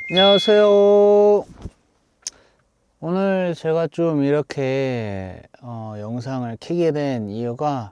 안녕하세요. 오늘 제가 좀 이렇게 영상을 켜게 된 이유가,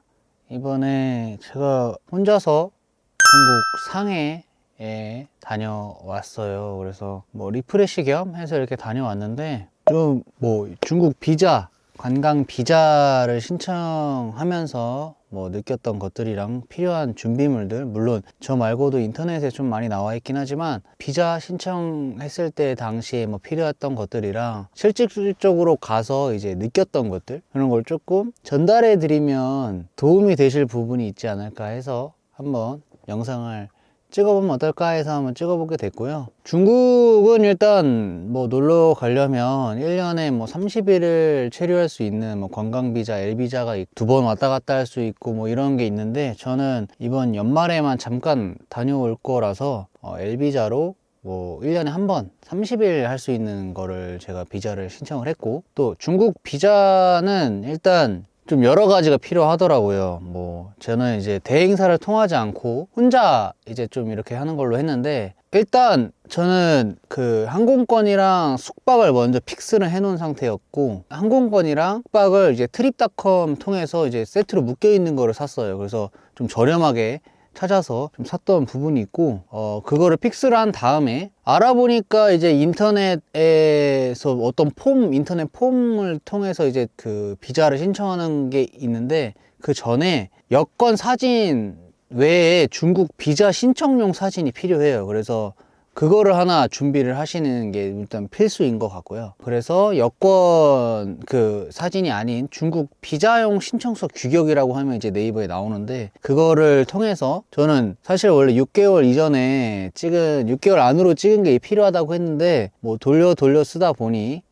이번에 제가 혼자서 중국 상해에 다녀왔어요. 그래서 뭐 리프레시 겸 해서 이렇게 다녀왔는데, 좀 뭐 중국 비자, 관광 비자를 신청하면서 뭐 느꼈던 것들이랑 필요한 준비물들, 물론 저 말고도 인터넷에 좀 많이 나와 있긴 하지만, 비자 신청했을 때 당시에 뭐 필요했던 것들이랑 실질적으로 가서 이제 느꼈던 것들, 그런 걸 조금 전달해 드리면 도움이 되실 부분이 있지 않을까 해서 한번 영상을 찍어보면 어떨까 해서 한번 찍어보게 됐고요. 중국은 일단 뭐 놀러 가려면 1년에 뭐 30일을 체류할 수 있는 뭐 관광비자, L비자가 두 번 왔다 갔다 할 수 있고 뭐 이런 게 있는데, 저는 이번 연말에만 잠깐 다녀올 거라서 L비자로 뭐 1년에 한 번 30일 할 수 있는 거를 제가 비자를 신청을 했고, 또 중국 비자는 일단 좀 여러 가지가 필요하더라고요. 뭐 저는 이제 대행사를 통하지 않고 혼자 이제 좀 이렇게 하는 걸로 했는데, 일단 저는 그 항공권이랑 숙박을 먼저 픽스를 해 놓은 상태였고, 항공권이랑 숙박을 이제 트립닷컴 통해서 이제 세트로 묶여 있는 거를 샀어요. 그래서 좀 저렴하게 찾아서 좀 샀던 부분이 있고, 그거를 픽스를 한 다음에 알아보니까 이제 인터넷에서 어떤 인터넷 폼을 통해서 이제 그 비자를 신청하는 게 있는데, 그 전에 여권 사진 외에 중국 비자 신청용 사진이 필요해요. 그래서 그거를 하나 준비를 하시는 게 일단 필수인 것 같고요. 그래서 여권 그 사진이 아닌 중국 비자용 신청서 규격이라고 하면 이제 네이버에 나오는데, 그거를 통해서 저는 사실 원래 6개월 이전에 6개월 안으로 찍은 게 필요하다고 했는데, 뭐 돌려 쓰다 보니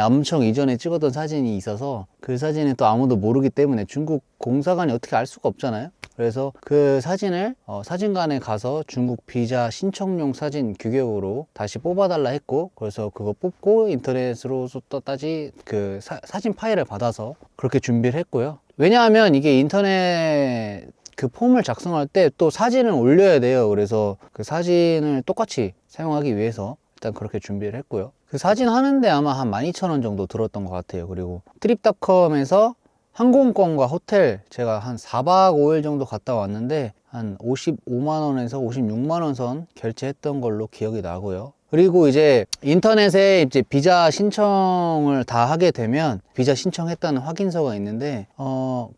엄청 이전에 찍었던 사진이 있어서, 그 사진은 또 아무도 모르기 때문에 중국 공사관이 어떻게 알 수가 없잖아요. 그래서 그 사진을 사진관에 가서 중국 비자 신청용 사진 규격으로 다시 뽑아달라 했고, 그래서 그거 뽑고 인터넷으로 떴다지 그 사진 파일을 받아서 그렇게 준비를 했고요. 왜냐하면 이게 인터넷 그 폼을 작성할 때 또 사진을 올려야 돼요. 그래서 그 사진을 똑같이 사용하기 위해서 일단 그렇게 준비를 했고요. 그 사진 하는데 아마 한 12,000원 정도 들었던 것 같아요. 그리고 트립닷컴에서 항공권과 호텔 제가 한 4박 5일 정도 갔다 왔는데, 한 55만원에서 56만원 선 결제했던 걸로 기억이 나고요. 그리고 이제 인터넷에 이제 비자 신청을 다 하게 되면 비자 신청했다는 확인서가 있는데,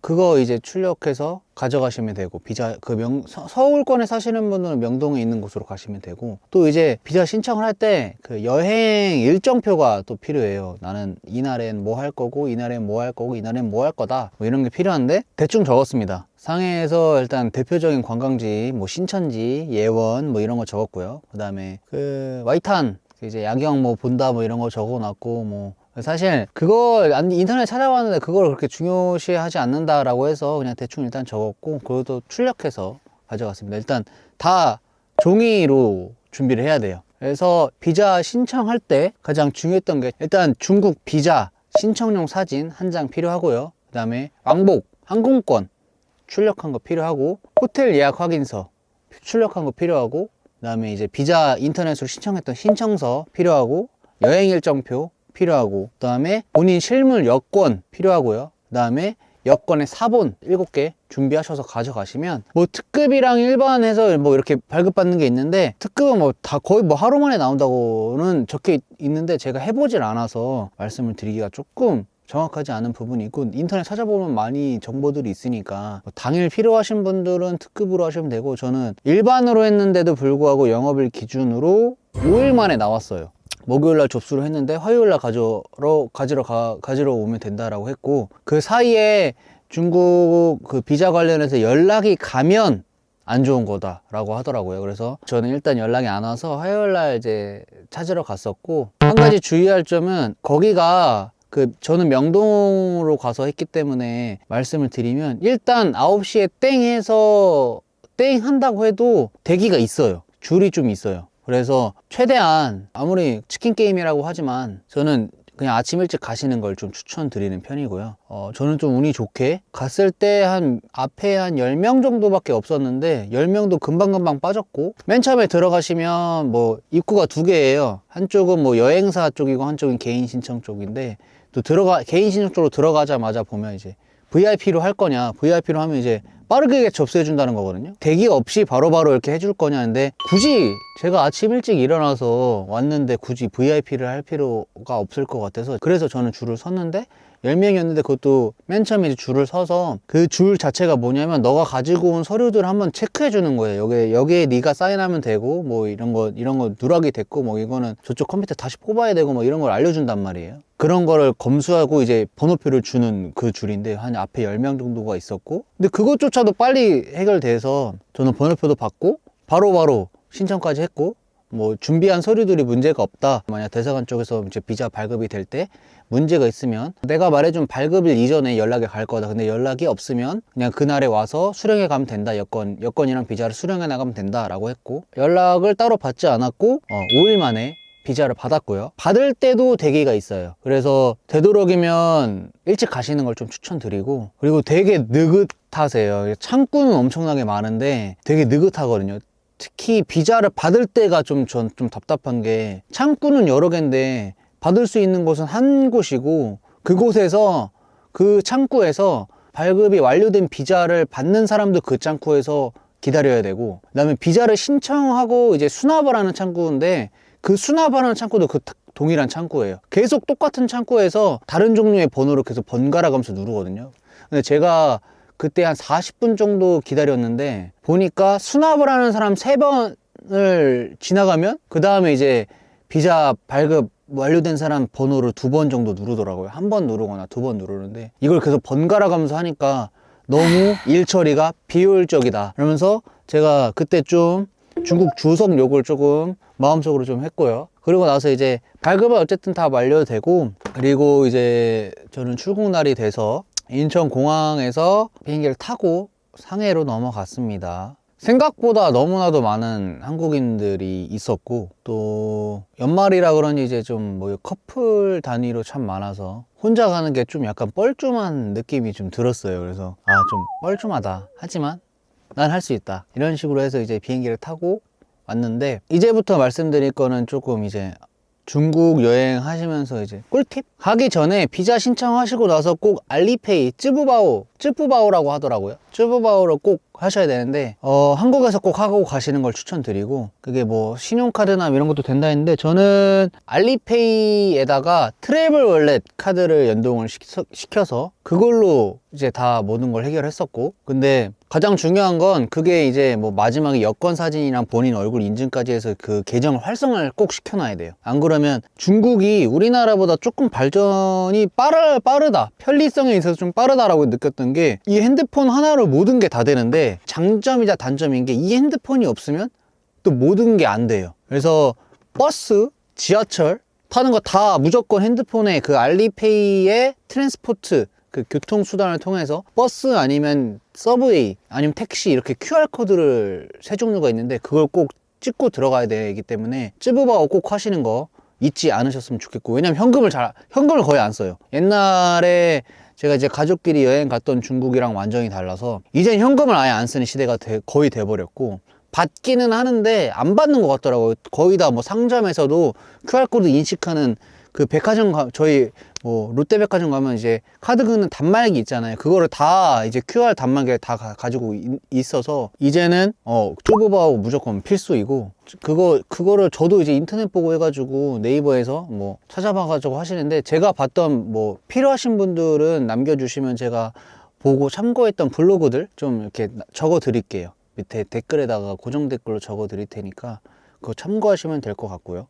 그거 이제 출력해서 가져가시면 되고, 비자 서울권에 사시는 분들은 명동에 있는 곳으로 가시면 되고, 또 이제 비자 신청을 할 때 그 여행 일정표가 또 필요해요. 나는 이날엔 뭐 할 거고, 이날엔 뭐 할 거고, 이날엔 뭐 할 거다, 뭐 이런 게 필요한데 대충 적었습니다. 상해에서 일단 대표적인 관광지 뭐 신천지, 예원 뭐 이런 거 적었고요. 그 다음에 그 와이탄 이제 야경 뭐 본다 뭐 이런 거 적어놨고, 뭐 사실 그거 인터넷 찾아봤는데 그걸 그렇게 중요시하지 않는다라고 해서 그냥 대충 일단 적었고, 그것도 출력해서 가져갔습니다. 일단 다 종이로 준비를 해야 돼요. 그래서 비자 신청할 때 가장 중요했던 게, 일단 중국 비자 신청용 사진 한 장 필요하고요. 그 다음에 왕복, 항공권 출력한 거 필요하고, 호텔 예약 확인서 출력한 거 필요하고, 그 다음에 이제 비자 인터넷으로 신청했던 신청서 필요하고, 여행 일정표 필요하고, 그 다음에 본인 실물 여권 필요하고요. 그 다음에 여권의 사본 7개 준비하셔서 가져가시면, 뭐 특급이랑 일반에서 뭐 이렇게 발급받는 게 있는데, 특급은 뭐 다 거의 뭐 하루 만에 나온다고는 적혀 있는데, 제가 해보질 않아서 말씀을 드리기가 조금 정확하지 않은 부분이 있고, 인터넷 찾아보면 많이 정보들이 있으니까 뭐 당일 필요하신 분들은 특급으로 하시면 되고, 저는 일반으로 했는데도 불구하고 영업일 기준으로 5일 만에 나왔어요. 목요일날 접수를 했는데 화요일날 가지러 오면 된다라고 했고, 그 사이에 중국 그 비자 관련해서 연락이 가면 안 좋은 거다라고 하더라고요. 그래서 저는 일단 연락이 안 와서 화요일날 이제 찾으러 갔었고, 한 가지 주의할 점은, 거기가 저는 명동으로 가서 했기 때문에 말씀을 드리면, 일단 9시에 땡 해서 땡 한다고 해도 대기가 있어요. 줄이 좀 있어요. 그래서 최대한, 아무리 치킨 게임이라고 하지만 저는 그냥 아침 일찍 가시는 걸 좀 추천드리는 편이고요. 저는 좀 운이 좋게 갔을 때 앞에 한 10명 정도밖에 없었는데 10명도 금방금방 빠졌고, 맨 처음에 들어가시면 뭐 입구가 두 개예요. 한쪽은 뭐 여행사 쪽이고 한쪽은 개인 신청 쪽인데, 또 개인 신청 쪽으로 들어가자마자 보면 이제 VIP로 할 거냐, VIP로 하면 이제 빠르게 접수해 준다는 거거든요. 대기 없이 바로바로 이렇게 해줄 거냐는데, 굳이 제가 아침 일찍 일어나서 왔는데 굳이 VIP를 할 필요가 없을 것 같아서, 그래서 저는 줄을 섰는데 10명이었는데 그것도 맨 처음에 이제 줄을 서서, 그 줄 자체가 뭐냐면 너가 가지고 온 서류들 한번 체크해 주는 거예요. 여기에 네가 사인하면 되고, 뭐 이런 거 누락이 됐고, 뭐 이거는 저쪽 컴퓨터 다시 뽑아야 되고, 뭐 이런 걸 알려준단 말이에요. 그런 거를 검수하고 이제 번호표를 주는 그 줄인데, 한 앞에 10명 정도가 있었고, 근데 그것조차도 빨리 해결돼서 저는 번호표도 받고 바로바로 신청까지 했고, 뭐 준비한 서류들이 문제가 없다, 만약 대사관 쪽에서 이제 비자 발급이 될 때 문제가 있으면 내가 말해준 발급일 이전에 연락이 갈 거다, 근데 연락이 없으면 그냥 그날에 와서 수령해 가면 된다, 여권이랑 비자를 수령해 나가면 된다 라고 했고, 연락을 따로 받지 않았고 5일 만에 비자를 받았고요. 받을 때도 대기가 있어요. 그래서 되도록이면 일찍 가시는 걸 좀 추천드리고, 그리고 되게 느긋하세요. 창구는 엄청나게 많은데 되게 느긋하거든요. 특히 비자를 받을 때가 전 좀 답답한 게, 창구는 여러 개인데 받을 수 있는 곳은 한 곳이고, 그곳에서, 그 창구에서 발급이 완료된 비자를 받는 사람도 그 창구에서 기다려야 되고, 그다음에 비자를 신청하고 이제 수납을 하는 창구인데, 그 수납하는 창구도 그 동일한 창구예요. 계속 똑같은 창구에서 다른 종류의 번호를 계속 번갈아 가면서 누르거든요. 근데 제가 그때 한 40분 정도 기다렸는데, 보니까 수납을 하는 사람 3번을 지나가면 그 다음에 이제 비자 발급 완료된 사람 번호를 2번 정도 누르더라고요. 1번 누르거나 2번 누르는데, 이걸 계속 번갈아 가면서 하니까 너무 일 처리가 비효율적이다, 그러면서 제가 그때 좀 중국 주석 욕을 조금 마음속으로 좀 했고요. 그리고 나서 이제 발급은 어쨌든 다 완료되고, 그리고 이제 저는 출국 날이 돼서 인천공항에서 비행기를 타고 상해로 넘어갔습니다. 생각보다 너무나도 많은 한국인들이 있었고, 또 연말이라 그런지 이제 좀 뭐 커플 단위로 참 많아서 혼자 가는 게 좀 약간 뻘쭘한 느낌이 좀 들었어요. 그래서 좀 뻘쭘하다, 하지만 난 할 수 있다, 이런 식으로 해서 이제 비행기를 타고 왔는데, 이제부터 말씀드릴 거는 조금 이제 중국 여행 하시면서 이제 꿀팁? 가기 전에 비자 신청하시고 나서 꼭 알리페이, 쯔부바오라고 하더라고요. 쯔부바오를 꼭 하셔야 되는데, 한국에서 꼭 하고 가시는 걸 추천드리고, 그게 뭐 신용카드나 이런 것도 된다 했는데, 저는 알리페이에다가 트래블 월렛 카드를 연동을 시켜서 그걸로 이제 다 모든 걸 해결했었고, 근데 가장 중요한 건 그게 이제 뭐 마지막에 여권 사진이랑 본인 얼굴 인증까지 해서 그 계정을 활성화를 꼭 시켜놔야 돼요. 안 그러면 중국이 우리나라보다 조금 발전이 빠르다, 편리성에 있어서 좀 빠르다라고 느꼈던 게, 이 핸드폰 하나로 모든 게 다 되는데, 장점이자 단점인 게, 이 핸드폰이 없으면 또 모든 게 안 돼요. 그래서 버스, 지하철 타는 거 다 무조건 핸드폰에 그 알리페이의 트랜스포트, 그 교통수단을 통해서 버스 아니면 서브웨이 아니면 택시, 이렇게 QR코드를 세 종류가 있는데 그걸 꼭 찍고 들어가야 되기 때문에 쯔부바오 꼭 하시는 거 잊지 않으셨으면 좋겠고, 왜냐면 현금을 거의 안 써요. 옛날에 제가 이제 가족끼리 여행 갔던 중국이랑 완전히 달라서 이젠 현금을 아예 안 쓰는 시대가 거의 돼버렸고, 받기는 하는데 안 받는 것 같더라고요. 거의 다 뭐 상점에서도 QR코드 인식하는 그 백화점 저희 뭐 롯데백화점 가면 이제 카드 긁는 단말기 있잖아요. 그거를 다 이제 QR 단말기를 다 가지고 있어서 이제는 쯔부바오 무조건 필수이고, 그거를 저도 이제 인터넷 보고 해가지고 네이버에서 뭐 찾아봐가지고 하시는데, 제가 봤던 뭐 필요하신 분들은 남겨주시면 제가 보고 참고했던 블로그들 좀 이렇게 적어 드릴게요. 밑에 댓글에다가 고정 댓글로 적어 드릴 테니까 그거 참고하시면 될 것 같고요.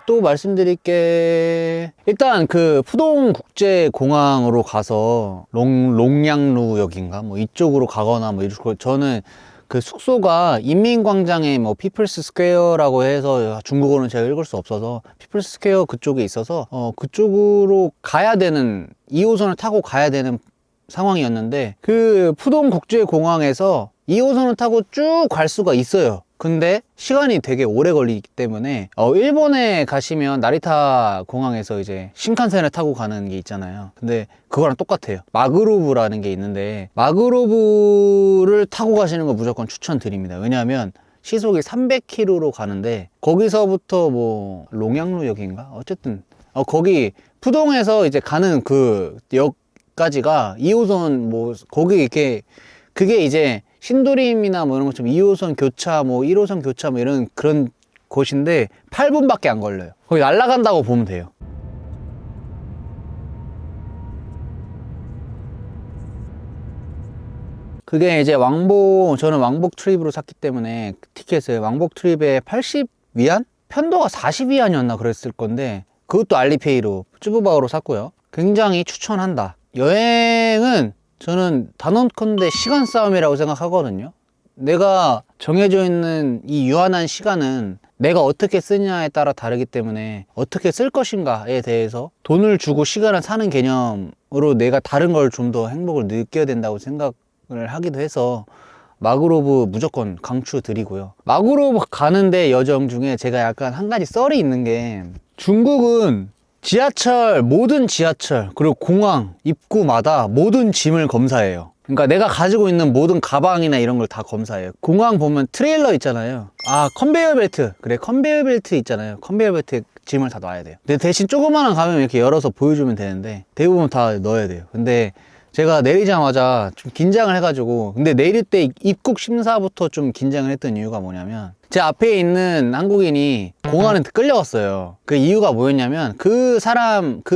또 말씀드릴 게, 일단 그 푸동국제공항으로 가서 롱양루역인가 뭐 이쪽으로 가거나 뭐 이렇게, 저는 그 숙소가 인민광장에 뭐 피플스 스퀘어라고 해서, 중국어는 제가 읽을 수 없어서 피플스 스퀘어 그쪽에 있어서 그쪽으로 가야 되는, 2호선을 타고 가야 되는 상황이었는데, 그 푸동국제공항에서 2호선을 타고 쭉 갈 수가 있어요. 근데 시간이 되게 오래 걸리기 때문에 일본에 가시면 나리타 공항에서 이제 신칸센을 타고 가는 게 있잖아요. 근데 그거랑 똑같아요. 마그로브라는 게 있는데 마그로브를 타고 가시는 거 무조건 추천드립니다. 왜냐하면 시속이 300km로 가는데 거기서부터 뭐 롱양루역인가? 어쨌든 거기 푸동에서 이제 가는 그 역까지가 2호선 뭐 거기 이렇게 그게 이제 신도림이나 뭐 이런 것처럼 2호선 교차, 뭐 1호선 교차 뭐 이런 그런 곳인데 8분밖에 안 걸려요. 거기 날아간다고 보면 돼요. 그게 이제 저는 왕복 트립으로 샀기 때문에 티켓을 왕복 트립에 80위안? 편도가 40위안이었나 그랬을 건데 그것도 알리페이로 쭈부바오로 샀고요. 굉장히 추천한다. 여행은 저는 단언컨대 시간 싸움이라고 생각하거든요. 내가 정해져 있는 이 유한한 시간은 내가 어떻게 쓰냐에 따라 다르기 때문에 어떻게 쓸 것인가에 대해서 돈을 주고 시간을 사는 개념으로 내가 다른 걸 좀 더 행복을 느껴야 된다고 생각을 하기도 해서 마그로브 무조건 강추드리고요. 마그로브 가는데 여정 중에 제가 약간 한 가지 썰이 있는 게 중국은 모든 지하철 그리고 공항 입구마다 모든 짐을 검사해요. 그러니까 내가 가지고 있는 모든 가방이나 이런 걸 다 검사해요. 공항 보면 트레일러 있잖아요. 컨베이어 벨트. 그래, 컨베이어 벨트 있잖아요. 컨베이어 벨트에 짐을 다 놔야 돼요. 근데 대신 조그마한 가면 이렇게 열어서 보여주면 되는데 대부분 다 넣어야 돼요. 근데 제가 내리자마자 좀 긴장을 해가지고, 근데 내릴 때 입국 심사부터 좀 긴장을 했던 이유가 뭐냐면 제 앞에 있는 한국인이 공항한테 끌려갔어요. 그 이유가 뭐였냐면 그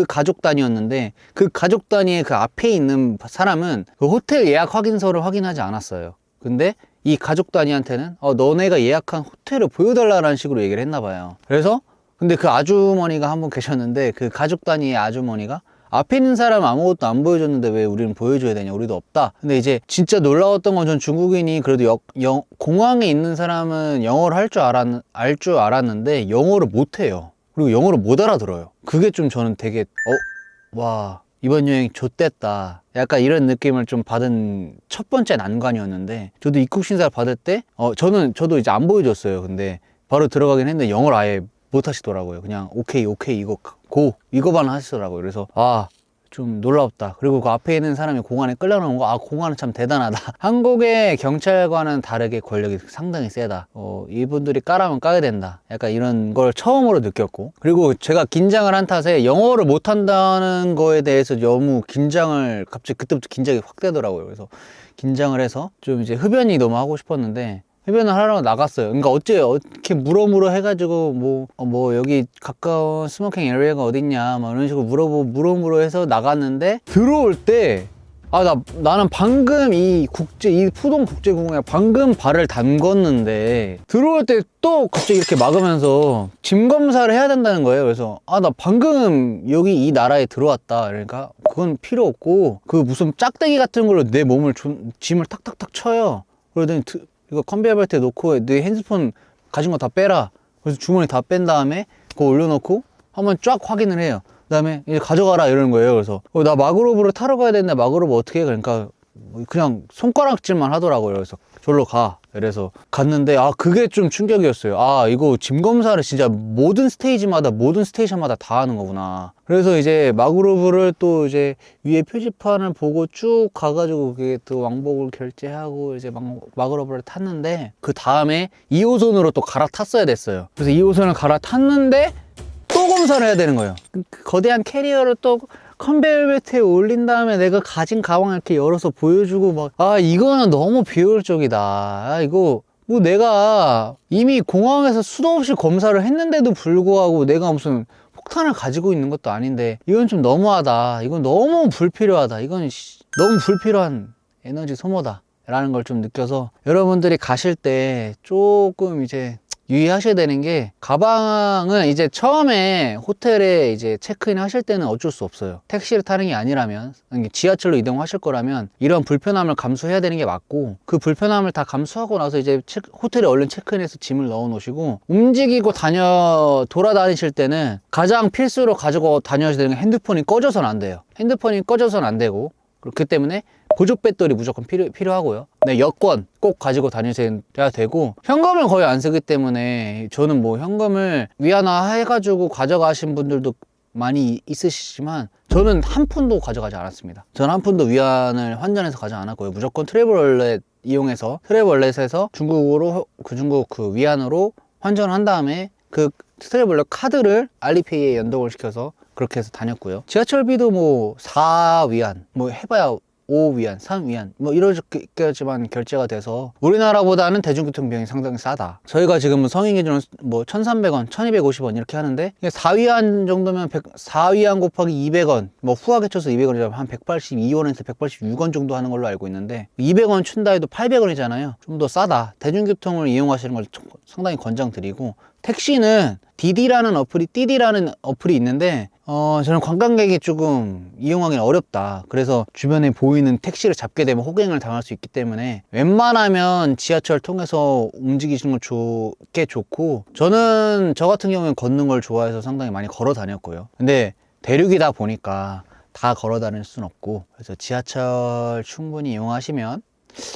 가족 단위였는데 그 가족 단위의 그 앞에 있는 사람은 그 호텔 예약 확인서를 확인하지 않았어요. 근데 이 가족 단위한테는 너네가 예약한 호텔을 보여달라는 식으로 얘기를 했나 봐요. 그래서 근데 그 아주머니가 한 분 계셨는데 그 가족 단위의 아주머니가 앞에 있는 사람 아무것도 안 보여줬는데 왜 우리는 보여줘야 되냐, 우리도 없다. 근데 이제 진짜 놀라웠던 건 전 중국인이 그래도 공항에 있는 사람은 영어를 알 줄 알았는데 영어를 못해요. 그리고 영어를 못 알아들어요. 그게 좀 저는 되게 와, 이번 여행 좆됐다, 약간 이런 느낌을 좀 받은 첫 번째 난관이었는데, 저도 입국 심사를 받을 때 저도 이제 안 보여줬어요. 근데 바로 들어가긴 했는데 영어를 아예 못 하시더라고요. 그냥 오케이 이거만 하시더라고요. 그래서 좀 놀라웠다. 그리고 그 앞에 있는 사람이 공안에 끌려나온 거, 공안은 참 대단하다. 한국의 경찰과는 다르게 권력이 상당히 세다. 이분들이 까라면 까야 된다. 약간 이런 걸 처음으로 느꼈고, 그리고 제가 긴장을 한 탓에 영어를 못한다는 거에 대해서 너무 갑자기 그때부터 긴장이 확 되더라고요. 그래서 긴장을 해서 좀 이제 흡연이 너무 하고 싶었는데 흡연을 하러 나갔어요. 그러니까 어떻게 물어물어 해가지고 뭐 여기 가까운 스모킹 에리어가 어딨냐 막 이런 식으로 물어물어 해서 나갔는데, 들어올 때 나는 방금 이 푸동 국제공항에 방금 발을 담궜는데 들어올 때 또 갑자기 이렇게 막으면서 짐 검사를 해야 된다는 거예요. 그래서 나 방금 여기 이 나라에 들어왔다. 그러니까 그건 필요 없고 그 무슨 짝대기 같은 걸로 내 몸을 짐을 탁탁탁 쳐요. 그러더니 이거 컨베이어 벨트에 놓고 네 핸드폰 가진 거 다 빼라. 그래서 주머니 다 뺀 다음에 그거 올려놓고 한번 쫙 확인을 해요. 그 다음에 이제 가져가라 이러는 거예요. 그래서 나 마그로브를 타러 가야 되는데 마그로브 어떻게 해? 그러니까 그냥 손가락질만 하더라고요. 그래서 졸로 가. 그래서 갔는데 그게 좀 충격이었어요. 이거 짐 검사를 진짜 모든 스테이션마다 다 하는 거구나. 그래서 이제 마그로브를 또 이제 위에 표지판을 보고 쭉 가가지고 그게 또 왕복을 결제하고 이제 마그로브를 탔는데, 그 다음에 2호선으로 또 갈아탔어야 됐어요. 그래서 2호선을 갈아탔는데 또 검사를 해야 되는 거예요. 그 거대한 캐리어를 또 컨베이어 벨트에 올린 다음에 내가 가진 가방을 이렇게 열어서 보여주고 이거는 너무 비효율적이다. 이거 뭐 내가 이미 공항에서 수도 없이 검사를 했는데도 불구하고 내가 무슨 폭탄을 가지고 있는 것도 아닌데 이건 좀 너무하다. 이건 너무 불필요하다. 이건 너무 불필요한 에너지 소모다 라는 걸 좀 느껴서, 여러분들이 가실 때 조금 이제 유의하셔야 되는 게, 가방은 이제 처음에 호텔에 이제 체크인 하실 때는 어쩔 수 없어요. 택시를 타는 게 아니라면, 지하철로 이동하실 거라면 이런 불편함을 감수해야 되는 게 맞고, 그 불편함을 다 감수하고 나서 이제 호텔에 얼른 체크인해서 짐을 넣어 놓으시고, 움직이고 돌아다니실 때는 가장 필수로 가지고 다녀야 되는 게 핸드폰이 꺼져서는 안 돼요. 핸드폰이 꺼져서는 안 되고, 그렇기 때문에 보조 배터리 무조건 필요하고요. 네, 여권 꼭 가지고 다니셔야 되고, 현금을 거의 안 쓰기 때문에 저는 뭐 현금을 위안화 해가지고 가져가신 분들도 많이 있으시지만 저는 한 푼도 가져가지 않았습니다. 저는 한 푼도 위안을 환전해서 가지 않았고요. 무조건 트래블월렛 이용해서 트래블월렛에서 중국으로 중국 그 위안으로 환전을 한 다음에 그 트래블월렛 카드를 알리페이에 연동을 시켜서 그렇게 해서 다녔고요. 지하철비도 뭐 4위안, 뭐 해봐야 5위안, 3위안 뭐 이렇게까지만 결제가 돼서 우리나라보다는 대중교통 비용이 상당히 싸다. 저희가 지금 성인 기준으로 뭐 1,300원, 1,250원 이렇게 하는데 4위안 정도면 4위안 곱하기 200원, 뭐 후하게 쳐서 200원이라면 한 182원에서 186원 정도 하는 걸로 알고 있는데 200원 춘다 해도 800원이잖아요. 좀 더 싸다. 대중교통을 이용하시는 걸 상당히 권장드리고, 택시는 디디라는 어플이 있는데 저는 관광객이 조금 이용하기는 어렵다. 그래서 주변에 보이는 택시를 잡게 되면 호갱을 당할 수 있기 때문에 웬만하면 지하철 통해서 움직이시는 걸 좋고, 저는 저 같은 경우는 걷는 걸 좋아해서 상당히 많이 걸어 다녔고요. 근데 대륙이다 보니까 다 걸어 다닐 순 없고, 그래서 지하철 충분히 이용하시면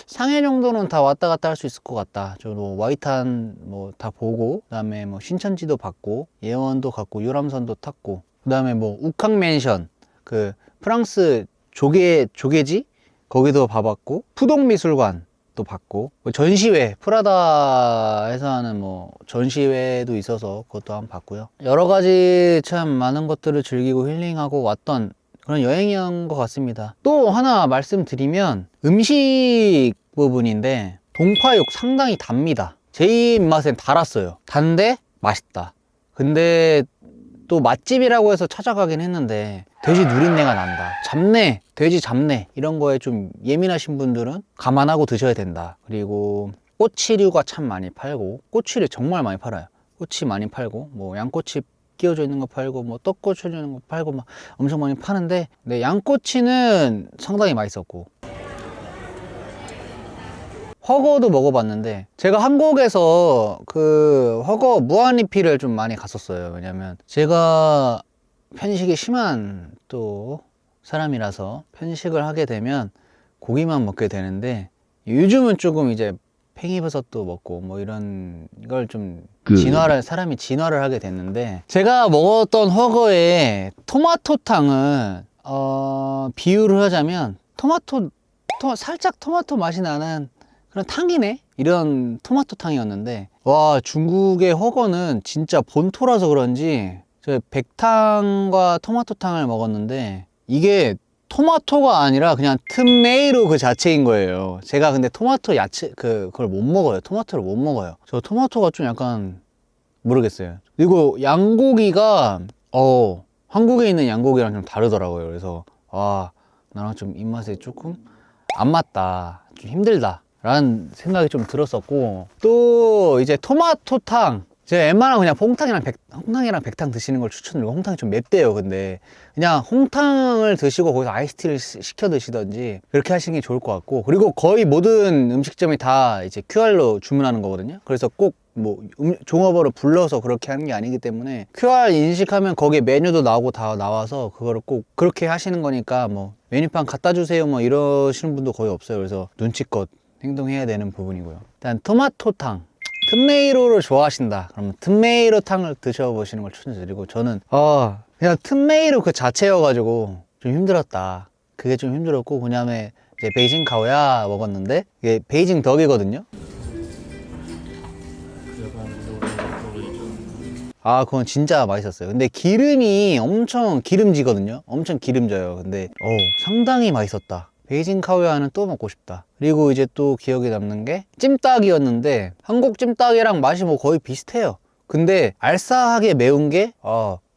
상해 정도는 다 왔다 갔다 할 수 있을 것 같다. 저도 와이탄 뭐 다 보고, 그 다음에 뭐 신천지도 봤고, 예원도 갔고, 유람선도 탔고, 그 다음에 뭐 우캉맨션, 그 프랑스 조개지 거기도 봐봤고, 푸동미술관도 봤고, 뭐 전시회, 프라다에서 하는 뭐 전시회도 있어서 그것도 한번 봤고요. 여러 가지 참 많은 것들을 즐기고 힐링하고 왔던 그런 여행이었던 것 같습니다. 또 하나 말씀드리면 음식 부분인데, 동파육 상당히 답니다. 제 입맛엔 달았어요. 단데 맛있다. 근데 또 맛집이라고 해서 찾아가긴 했는데 돼지 누린내가 난다. 잡내, 돼지 잡내 이런 거에 좀 예민하신 분들은 감안하고 드셔야 된다. 그리고 꼬치류가 참 많이 팔고, 꼬치를 정말 많이 팔아요. 꼬치 많이 팔고, 뭐 양꼬치 끼워져 있는 거 팔고, 뭐 떡꼬치 있는 거 팔고 막 엄청 많이 파는데, 네, 양꼬치는 상당히 맛있었고, 허거도 먹어봤는데, 제가 한국에서 그 허거 무한리필을 좀 많이 갔었어요. 왜냐면 제가 편식이 심한 또 사람이라서 편식을 하게 되면 고기만 먹게 되는데, 요즘은 조금 이제 팽이버섯도 먹고 뭐 이런 걸 좀 사람이 진화를 하게 됐는데, 제가 먹었던 허거의 토마토탕은 비유를 하자면 살짝 토마토 맛이 나는 그런 탕이네? 이런 토마토탕이었는데, 와, 중국의 허거는 진짜 본토라서 그런지 저 백탕과 토마토탕을 먹었는데 이게 토마토가 아니라 그냥 틈메이로 그 자체인 거예요. 제가 근데 토마토 야채 그걸 못 먹어요. 토마토를 못 먹어요. 저 토마토가 좀 약간 모르겠어요. 그리고 양고기가 한국에 있는 양고기랑 좀 다르더라고요. 그래서 나랑 좀 입맛에 조금 안 맞다, 좀 힘들다 라는 생각이 좀 들었었고, 또 이제 토마토탕, 제가 웬만하면 그냥 홍탕이랑 백탕 드시는 걸 추천드리고, 홍탕이 좀 맵대요. 근데 그냥 홍탕을 드시고 거기서 아이스티를 시켜 드시던지 그렇게 하시는 게 좋을 것 같고, 그리고 거의 모든 음식점이 다 이제 QR로 주문하는 거거든요. 그래서 꼭 뭐 종업원을 불러서 그렇게 하는 게 아니기 때문에 QR 인식하면 거기에 메뉴도 나오고 다 나와서 그거를 꼭 그렇게 하시는 거니까, 뭐 메뉴판 갖다 주세요 뭐 이러시는 분도 거의 없어요. 그래서 눈치껏 행동해야 되는 부분이고요. 일단 토마토탕, 틈메이로를 좋아하신다 그러면 틈메이로 탕을 드셔보시는 걸 추천드리고, 저는 그냥 틈메이로 그 자체여가지고 좀 힘들었다. 그게 좀 힘들었고, 그다음에 이제 베이징 카오야 먹었는데 이게 베이징 덕이거든요. 그건 진짜 맛있었어요. 근데 기름이 엄청 기름지거든요. 엄청 기름져요. 근데 상당히 맛있었다. 베이징 카오야는 또 먹고 싶다. 그리고 이제 또 기억에 남는 게 찜닭이었는데, 한국 찜닭이랑 맛이 뭐 거의 비슷해요. 근데 알싸하게 매운 게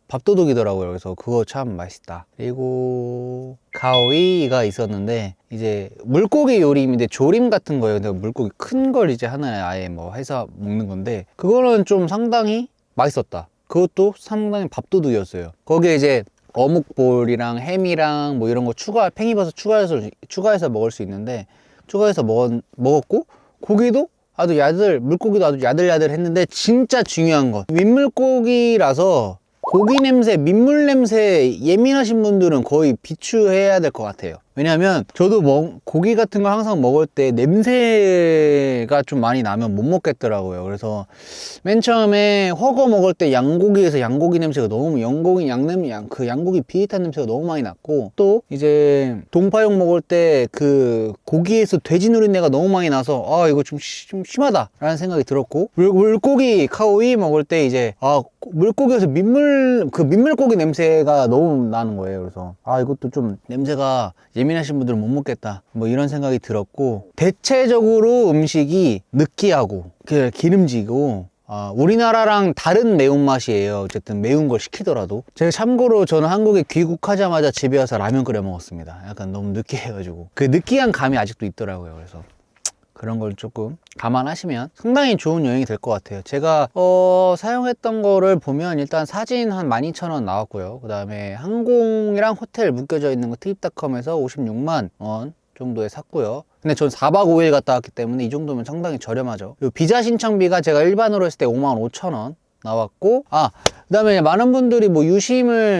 밥도둑이더라고요. 그래서 그거 참 맛있다. 그리고 가오이가 있었는데, 이제 물고기 요리인데 조림 같은 거예요. 근데 물고기 큰 걸 이제 하나에 아예 뭐 해서 먹는 건데, 그거는 좀 상당히 맛있었다. 그것도 상당히 밥도둑이었어요. 거기에 이제 어묵볼이랑 햄이랑 뭐 이런 거 팽이버섯 추가해서 먹을 수 있는데, 추가해서 먹었고, 고기도 물고기도 아주 야들야들 했는데, 진짜 중요한 건 민물고기라서 고기 냄새, 민물 냄새 예민하신 분들은 거의 비추해야 될 것 같아요. 왜냐하면 저도 고기 같은 거 항상 먹을 때 냄새가 좀 많이 나면 못 먹겠더라고요. 그래서 맨 처음에 훠궈 먹을 때 양고기에서 양고기 냄새가 너무 양고기 비릿한 냄새가 너무 많이 났고, 또 이제 동파육 먹을 때 그 고기에서 돼지 누린내가 너무 많이 나서 아 이거 좀 심하다 라는 생각이 들었고, 물고기 카오이 먹을 때 이제 물고기에서 민물고기 냄새가 너무 나는 거예요. 그래서 이것도 좀 냄새가 예민하신 분들은 못 먹겠다 뭐 이런 생각이 들었고, 대체적으로 음식이 느끼하고 기름지고 우리나라랑 다른 매운맛이에요. 어쨌든 매운 걸 시키더라도. 제가 참고로 저는 한국에 귀국하자마자 집에 와서 라면 끓여 먹었습니다. 약간 너무 느끼해가지고 그 느끼한 감이 아직도 있더라고요. 그래서 그런 걸 조금 감안하시면 상당히 좋은 여행이 될 것 같아요. 제가 사용했던 거를 보면 일단 사진 한 12,000원 나왔고요. 그 다음에 항공이랑 호텔 묶여져 있는 거 트립닷컴에서 56만 원 정도에 샀고요. 근데 전 4박 5일 갔다 왔기 때문에 이 정도면 상당히 저렴하죠. 그리고 비자 신청비가 제가 일반으로 했을 때 55,000원 나왔고, 그 다음에 많은 분들이 뭐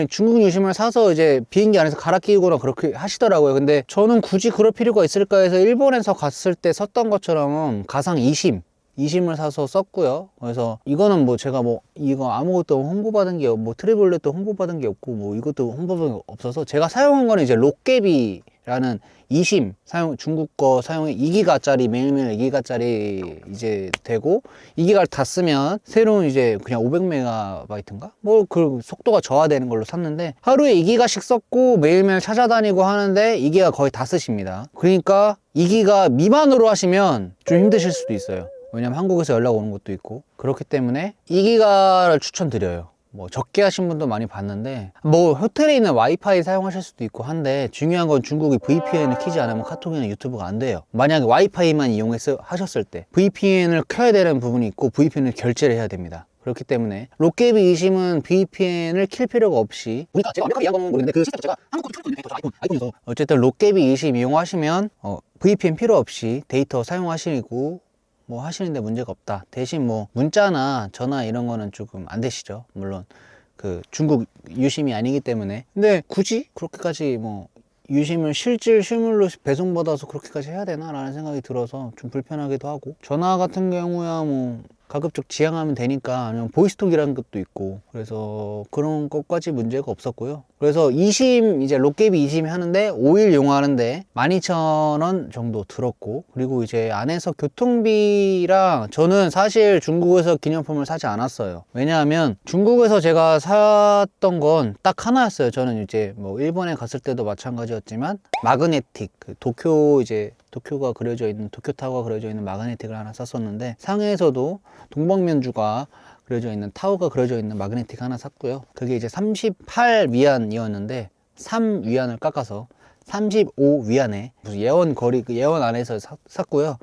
중국 유심을 사서 이제 비행기 안에서 갈아 끼우거나 그렇게 하시더라고요. 근데 저는 굳이 그럴 필요가 있을까 해서 일본에서 갔을 때 썼던 것처럼 가상 2심을 사서 썼고요. 그래서 이거는 뭐 제가 이거 아무것도 홍보받은 게 트래블렛도 홍보받은 게 없고 이것도 홍보받은 게 없어서 제가 사용한 거는 이제 록개비라는 2심 중국 거 사용해 2기가짜리 매일매일 2기가짜리 이제 되고, 2기가를 다 쓰면 새로운 이제 그냥 500메가바이트인가? 그 속도가 저하되는 걸로 샀는데, 하루에 2기가씩 썼고 매일매일 찾아다니고 하는데 2기가 거의 다 쓰십니다. 그러니까 2기가 미만으로 하시면 좀 힘드실 수도 있어요. 왜냐면 한국에서 연락 오는 것도 있고, 그렇기 때문에 2기가를 추천드려요. 적게 하신 분도 많이 봤는데, 호텔에 있는 와이파이 사용하실 수도 있고 한데, 중요한 건 중국이 VPN을 키지 않으면 카톡이나 유튜브가 안 돼요. 만약에 와이파이만 하셨을 때 VPN을 켜야 되는 부분이 있고 VPN을 결제를 해야 됩니다. 그렇기 때문에 록개비 2심은 VPN을 킬 필요가 없이, 그러니까 제가 완벽하게 이해한 건 모르겠는데 그 시스템 제가 한국 것도 켰거든요. 아이폰에서 어쨌든 록개비 2심 이용하시면 VPN 필요 없이 데이터 사용하시고 하시는데 문제가 없다. 대신 문자나 전화 이런 거는 조금 안 되시죠. 물론 그 중국 유심이 아니기 때문에. 근데 굳이 그렇게까지 유심을 실물로 배송받아서 그렇게까지 해야 되나 라는 생각이 들어서 좀 불편하기도 하고, 전화 같은 경우야 가급적 지양하면 되니까, 아니면 보이스톡이라는 것도 있고, 그래서 그런 것까지 문제가 없었고요. 그래서 2심 이제 록개비 2심 하는데 5일 용하는데 12,000원 정도 들었고, 그리고 이제 안에서 교통비랑, 저는 사실 중국에서 기념품을 사지 않았어요. 왜냐하면 중국에서 제가 샀던 건 딱 하나였어요. 저는 이제 일본에 갔을 때도 마찬가지였지만 마그네틱, 도쿄가 그려져 있는, 도쿄타워가 그려져 있는 마그네틱을 하나 샀었는데, 상해에서도 동방면주가 그려져 있는, 타워가 그려져 있는 마그네틱 하나 샀고요. 그게 이제 38위안이었는데 3위안을 깎아서 35위안에 무슨 예원 안에서 샀고요.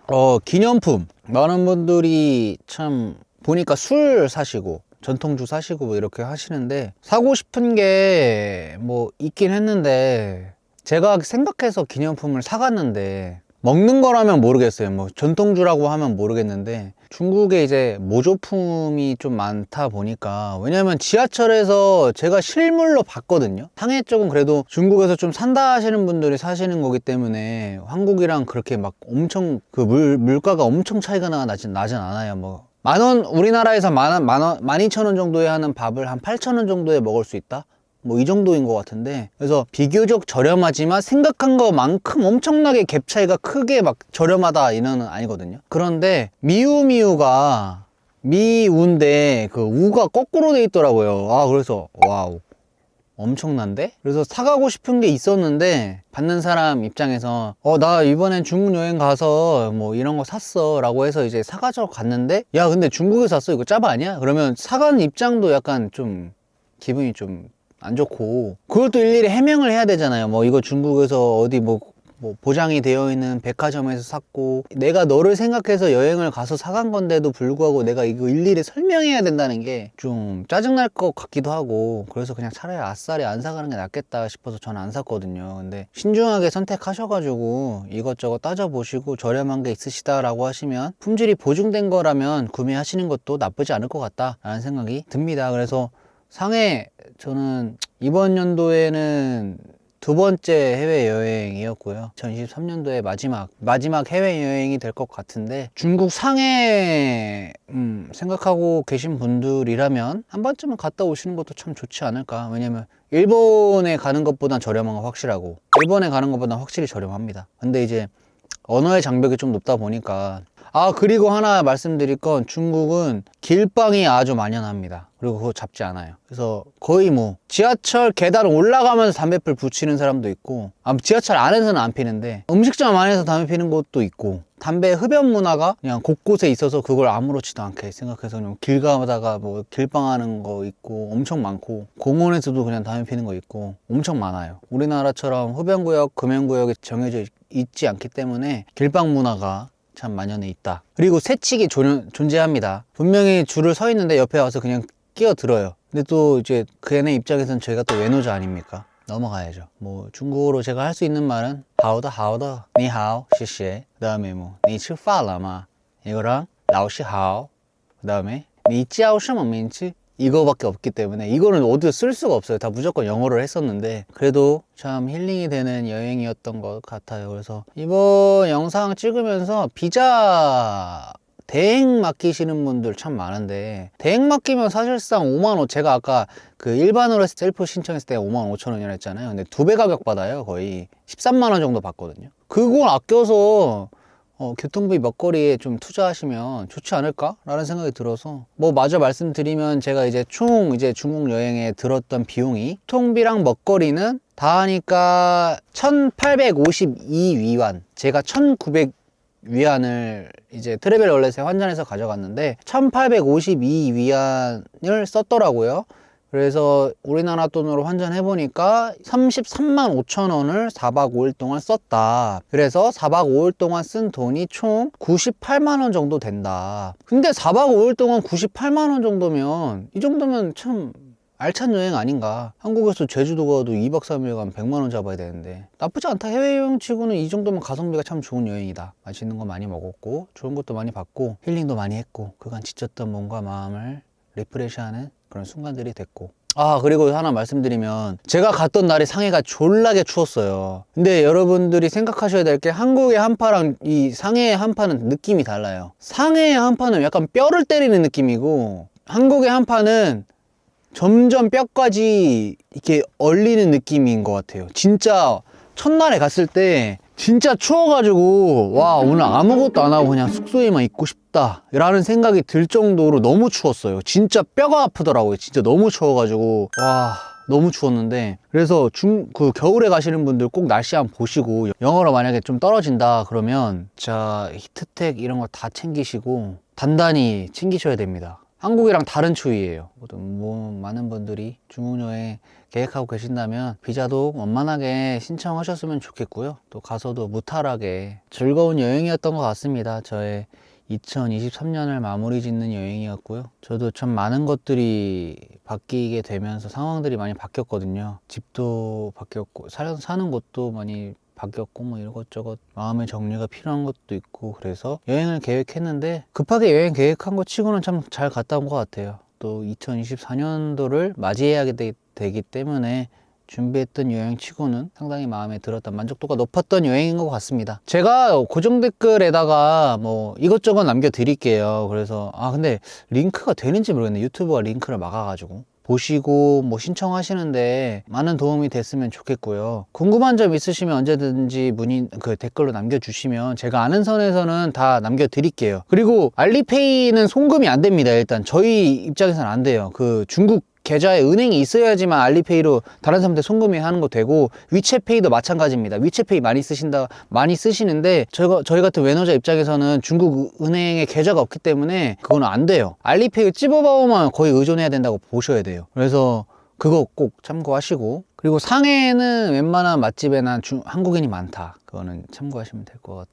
기념품 많은 분들이 참 보니까 술 사시고 전통주 사시고 이렇게 하시는데, 사고 싶은 게 있긴 했는데, 제가 생각해서 기념품을 사갔는데, 먹는 거라면 모르겠어요. 전통주라고 하면 모르겠는데, 중국에 이제 모조품이 좀 많다 보니까, 왜냐면 지하철에서 제가 실물로 봤거든요. 상해 쪽은 그래도 중국에서 좀 산다 하시는 분들이 사시는 거기 때문에 한국이랑 그렇게 엄청 물가가 엄청 차이가 나진 않아요. 만원, 우리나라에서 12,000원 정도에 하는 밥을 한 8,000원 정도에 먹을 수 있다? 이 정도인 것 같은데, 그래서 비교적 저렴하지만 생각한 것만큼 엄청나게 갭 차이가 크게 저렴하다 이는 아니거든요. 그런데 미우인데 그 우가 거꾸로 돼 있더라고요. 그래서 와우, 엄청난데? 그래서 사가고 싶은 게 있었는데, 받는 사람 입장에서 나 이번엔 중국 여행 가서 이런 거 샀어 라고 해서 이제 사가지고 갔는데, 야 근데 중국에서 샀어, 이거 짜바 아니야? 그러면 사간 입장도 약간 좀 기분이 좀 안 좋고, 그걸 또 일일이 해명을 해야 되잖아요. 이거 중국에서 어디 보장이 되어 있는 백화점에서 샀고, 내가 너를 생각해서 여행을 가서 사간 건데도 불구하고 내가 이거 일일이 설명해야 된다는 게 좀 짜증날 것 같기도 하고, 그래서 그냥 차라리 아싸리 안 사가는 게 낫겠다 싶어서 저는 안 샀거든요. 근데 신중하게 선택하셔가지고 이것저것 따져보시고 저렴한 게 있으시다라고 하시면, 품질이 보증된 거라면 구매하시는 것도 나쁘지 않을 것 같다라는 생각이 듭니다. 그래서 상해, 저는 이번 연도에는 두 번째 해외여행이었고요. 2023년도에 마지막 해외여행이 될 것 같은데, 중국 상해 생각하고 계신 분들이라면 한 번쯤은 갔다 오시는 것도 참 좋지 않을까. 왜냐면 일본에 가는 것보단 저렴한 건 확실하고, 일본에 가는 것보단 확실히 저렴합니다. 근데 이제 언어의 장벽이 좀 높다 보니까. 그리고 하나 말씀드릴 건, 중국은 길빵이 아주 만연합니다. 그리고 그거 잡지 않아요. 그래서 거의 뭐 지하철 계단 올라가면서 담배불 붙이는 사람도 있고, 지하철 안에서는 안 피는데 음식점 안에서 담배 피는 곳도 있고, 담배 흡연 문화가 그냥 곳곳에 있어서 그걸 아무렇지도 않게 생각해서 그냥 길 가다가 뭐 길빵하는 거 있고 엄청 많고, 공원에서도 그냥 담배 피는 거 있고 엄청 많아요. 우리나라처럼 흡연구역, 금연구역이 정해져 있지 않기 때문에 길빵 문화가 참 만연해 있다. 그리고 새치기 존재합니다. 분명히 줄을 서 있는데 옆에 와서 그냥 끼어들어요. 근데 또 이제 그 애네 입장에서는 저희가 또 외노자 아닙니까? 넘어가야죠. 뭐 중국어로 제가 할 수 있는 말은 하오더 하오더 니하오 시시에, 그 다음에 뭐 니吃饭了吗 이거랑 라오시 하오, 그 다음에 니叫什么名字이거밖에 없기 때문에 이거는 어디서 쓸 수가 없어요. 다 무조건 영어를 했었는데, 그래도 참 힐링이 되는 여행이었던 것 같아요. 그래서 이번 영상 찍으면서 비자 대행 맡기시는 분들 참 많은데, 대행 맡기면 사실상 5만 원, 제가 아까 그 일반으로 셀프 신청했을 때 5만 5천 원이라 했잖아요. 근데 2배 가격 받아요. 거의 13만 원 정도 받거든요. 그걸 아껴서 교통비 먹거리에 좀 투자하시면 좋지 않을까? 라는 생각이 들어서, 뭐 마저 말씀드리면, 제가 이제 총 중국 여행에 들었던 비용이, 교통비랑 먹거리는 다 하니까 1852위안, 제가 1900위안을 이제 트래벨 월렛에 환전해서 가져갔는데 1852위안을 썼더라고요. 그래서 우리나라 돈으로 환전해보니까 33만 5천 원을 4박 5일 동안 썼다. 그래서 4박 5일 동안 쓴 돈이 총 98만 원 정도 된다. 근데 4박 5일 동안 98만 원 정도면, 이 정도면 참 알찬 여행 아닌가. 한국에서 제주도 가도 2박 3일 가면 100만 원 잡아야 되는데 나쁘지 않다. 해외여행 치고는 이 정도면 가성비가 참 좋은 여행이다. 맛있는 거 많이 먹었고, 좋은 것도 많이 봤고, 힐링도 많이 했고, 그간 지쳤던 몸과 마음을 리프레시하는 그런 순간들이 됐고. 그리고 하나 말씀드리면, 제가 갔던 날이 상해가 졸라게 추웠어요. 근데 여러분들이 생각하셔야 될 게, 한국의 한파랑 이 상해의 한파는 느낌이 달라요. 상해의 한파는 약간 뼈를 때리는 느낌이고, 한국의 한파는 점점 뼈까지 이렇게 얼리는 느낌인 것 같아요. 진짜 첫날에 갔을 때 진짜 추워가지고, 와, 오늘 아무것도 안 하고 그냥 숙소에만 있고 싶다 라는 생각이 들 정도로 너무 추웠어요. 진짜 뼈가 아프더라고요. 진짜 너무 추워가지고, 와, 너무 추웠는데. 그래서 그 겨울에 가시는 분들 꼭 날씨 한번 보시고, 영어로 만약에 좀 떨어진다 그러면 자, 히트텍 이런 거 다 챙기시고 단단히 챙기셔야 됩니다. 한국이랑 다른 추위예요. 뭐 많은 분들이 중국 여행 계획하고 계신다면 비자도 원만하게 신청하셨으면 좋겠고요. 또 가서도 무탈하게 즐거운 여행이었던 것 같습니다. 저의 2023년을 마무리 짓는 여행이었고요. 저도 참 많은 것들이 바뀌게 되면서 상황들이 많이 바뀌었거든요. 집도 바뀌었고, 사는 곳도 많이 바뀌었고, 뭐 이것저것 마음의 정리가 필요한 것도 있고, 그래서 여행을 계획했는데 급하게 여행 계획한 것 치고는 참 잘 갔다 온 것 같아요. 또 2024년도를 맞이해야 되기 때문에 준비했던 여행 치고는 상당히 마음에 들었던, 만족도가 높았던 여행인 것 같습니다. 제가 고정 댓글에다가 뭐 이것저것 남겨드릴게요. 그래서 근데 링크가 되는지 모르겠네. 유튜브가 링크를 막아가지고. 보시고 뭐 신청하시는데 많은 도움이 됐으면 좋겠고요. 궁금한 점 있으시면 언제든지 댓글로 남겨주시면 제가 아는 선에서는 다 남겨드릴게요. 그리고 알리페이는 송금이 안 됩니다. 일단 저희 입장에서는 안 돼요. 그 중국 계좌에 은행이 있어야지만 알리페이로 다른 사람한테 송금이 하는 거 되고, 위챗페이도 마찬가지입니다. 위챗페이 많이 쓰시는데 저희 같은 외노자 입장에서는 중국 은행에 계좌가 없기 때문에 그거는 안 돼요. 알리페이 찝어봐오면 거의 의존해야 된다고 보셔야 돼요. 그래서 그거 꼭 참고하시고, 그리고 상해에는 웬만한 맛집에는 한국인이 많다. 그거는 참고하시면 될 것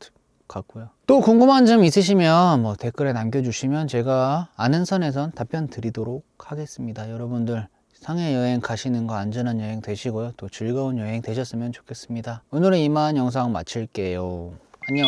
같고요. 또 궁금한 점 있으시면 뭐 댓글에 남겨주시면 제가 아는 선에선 답변 드리도록 하겠습니다. 여러분들 상해 여행 가시는 거 안전한 여행 되시고요. 또 즐거운 여행 되셨으면 좋겠습니다. 오늘은 이만 영상 마칠게요. 안녕.